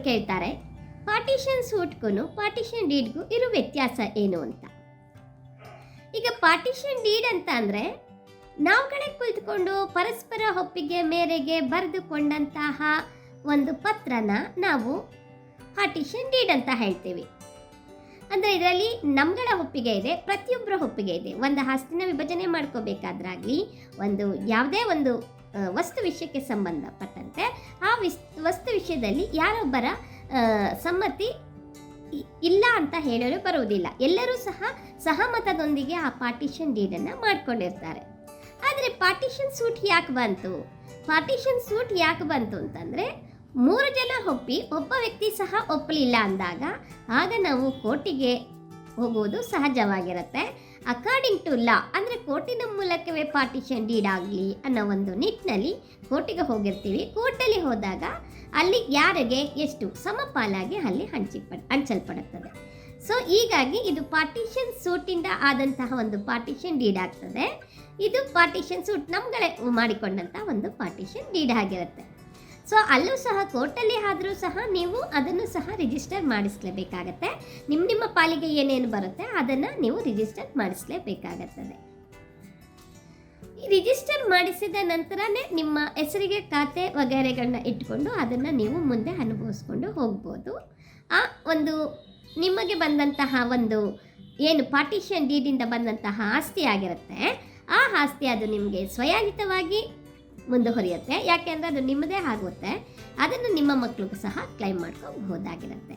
ಕೇಳ್ತಾರೆ, partition ಸೂಟ್ಗೂ partition ಡೀಡ್ಗೂ ಇರೋ ವ್ಯತ್ಯಾಸ ಏನು ಅಂತ. ಈಗ ಪಾರ್ಟಿಷನ್ ಡೀಡ್ ಅಂತ ಅಂದರೆ ನಾವುಗಳೇ ಕುಳಿತುಕೊಂಡು ಪರಸ್ಪರ ಒಪ್ಪಿಗೆ ಮೇರೆಗೆ ಬರೆದುಕೊಂಡಂತಹ ಒಂದು ಪತ್ರನ ನಾವು ಪಾರ್ಟಿಷನ್ ಡೀಡ್ ಅಂತ ಹೇಳ್ತೀವಿ. ಅಂದರೆ ಇದರಲ್ಲಿ ನಮ್ಗಳ ಒಪ್ಪಿಗೆ ಇದೆ, ಪ್ರತಿಯೊಬ್ಬರ ಒಪ್ಪಿಗೆ ಇದೆ. ಒಂದು ಆಸ್ತಿನ ವಿಭಜನೆ ಮಾಡ್ಕೋಬೇಕಾದ್ರಾಗಲಿ, ಯಾವುದೇ ಒಂದು ವಸ್ತು ವಿಷಯಕ್ಕೆ ಸಂಬಂಧಪಟ್ಟಂತೆ ಆ ವಸ್ತು ವಿಷಯದಲ್ಲಿ ಯಾರೊಬ್ಬರ ಸಮ್ಮತಿ ಇಲ್ಲ ಅಂತ ಹೇಳಲು ಬರುವುದಿಲ್ಲ. ಎಲ್ಲರೂ ಸಹ ಸಹಮತದೊಂದಿಗೆ ಆ ಪಾರ್ಟಿಷನ್ ಡೀಡನ್ನು ಮಾಡ್ಕೊಂಡಿರ್ತಾರೆ. ಆದರೆ ಪಾರ್ಟಿಷನ್ ಸೂಟ್ ಯಾಕೆ ಬಂತು ಅಂತಂದರೆ 3 ಜನ ಒಪ್ಪಿ ಒಬ್ಬ ವ್ಯಕ್ತಿ ಸಹ ಒಪ್ಪಲಿಲ್ಲ ಅಂದಾಗ ಆಗ ನಾವು ಕೋರ್ಟಿಗೆ ಹೋಗುವುದು ಸಹಜವಾಗಿರುತ್ತೆ. ಅಕಾರ್ಡಿಂಗ್ ಟು ಲಾ ಅಂದರೆ ಕೋರ್ಟಿನ ಮೂಲಕವೇ ಪಾರ್ಟಿಷನ್ ಡೀಡ್ ಆಗಲಿ ಅನ್ನೋ ಒಂದು ನಿಟ್ಟಿನಲ್ಲಿ ಕೋರ್ಟಿಗೆ ಹೋಗಿರ್ತೀವಿ. ಕೋರ್ಟಲ್ಲಿ ಹೋದಾಗ ಅಲ್ಲಿ ಯಾರಿಗೆ ಎಷ್ಟು ಸಮಪಾಲಾಗಿ ಅಲ್ಲಿ ಹಂಚಲ್ಪಡುತ್ತದೆ. ಸೊ ಹೀಗಾಗಿ ಇದು ಪಾರ್ಟಿಷನ್ ಸೂಟಿಂದ ಆದಂತಹ ಒಂದು ಪಾರ್ಟಿಷನ್ ಡೀಡ್ ಆಗ್ತದೆ. ಇದು ಪಾರ್ಟಿಷನ್ ಸೂಟ್ ನಮ್ಗಳೇ ಮಾಡಿಕೊಂಡಂತಹ ಒಂದು ಪಾರ್ಟಿಷನ್ ಡೀಡ್ ಆಗಿರುತ್ತೆ. ಸೊ ಅಲ್ಲೂ ಸಹ ಕೋರ್ಟಲ್ಲಿ ಆದರೂ ಸಹ ನೀವು ಅದನ್ನು ಸಹ ರಿಜಿಸ್ಟರ್ ಮಾಡಿಸಲೇಬೇಕಾಗತ್ತೆ. ನಿಮ್ಮ ಪಾಲಿಗೆ ಏನೇನು ಬರುತ್ತೆ ಅದನ್ನು ನೀವು ರಿಜಿಸ್ಟರ್ ಮಾಡಿಸಲೇಬೇಕಾಗುತ್ತದೆ. ಈ ರಿಜಿಸ್ಟರ್ ಮಾಡಿಸಿದ ನಂತರನೇ ನಿಮ್ಮ ಹೆಸರಿಗೆ ಖಾತೆ ವಗೈರೆಗಳನ್ನ ಇಟ್ಕೊಂಡು ಅದನ್ನು ನೀವು ಮುಂದೆ ಅನುಭವಿಸ್ಕೊಂಡು ಹೋಗ್ಬೋದು. ಆ ಒಂದು ನಿಮಗೆ ಬಂದಂತಹ ಒಂದು ಏನು ಪಾರ್ಟಿಷನ್ ಡೀಡಿಂದ ಬಂದಂತಹ ಆಸ್ತಿ ಆಗಿರುತ್ತೆ, ಆ ಆಸ್ತಿ ಅದು ನಿಮಗೆ ಸ್ವಯಾಜಿತವಾಗಿ ಮುಂದುವರಿಯುತ್ತೆ. ಯಾಕೆಂದರೆ ಅದು ನಿಮ್ಮದೇ ಆಗುತ್ತೆ. ಅದನ್ನು ನಿಮ್ಮ ಮಕ್ಕಳಿಗೂ ಸಹ ಕ್ಲೈಮ್ ಮಾಡ್ಕೋಬಹುದಾಗಿರುತ್ತೆ.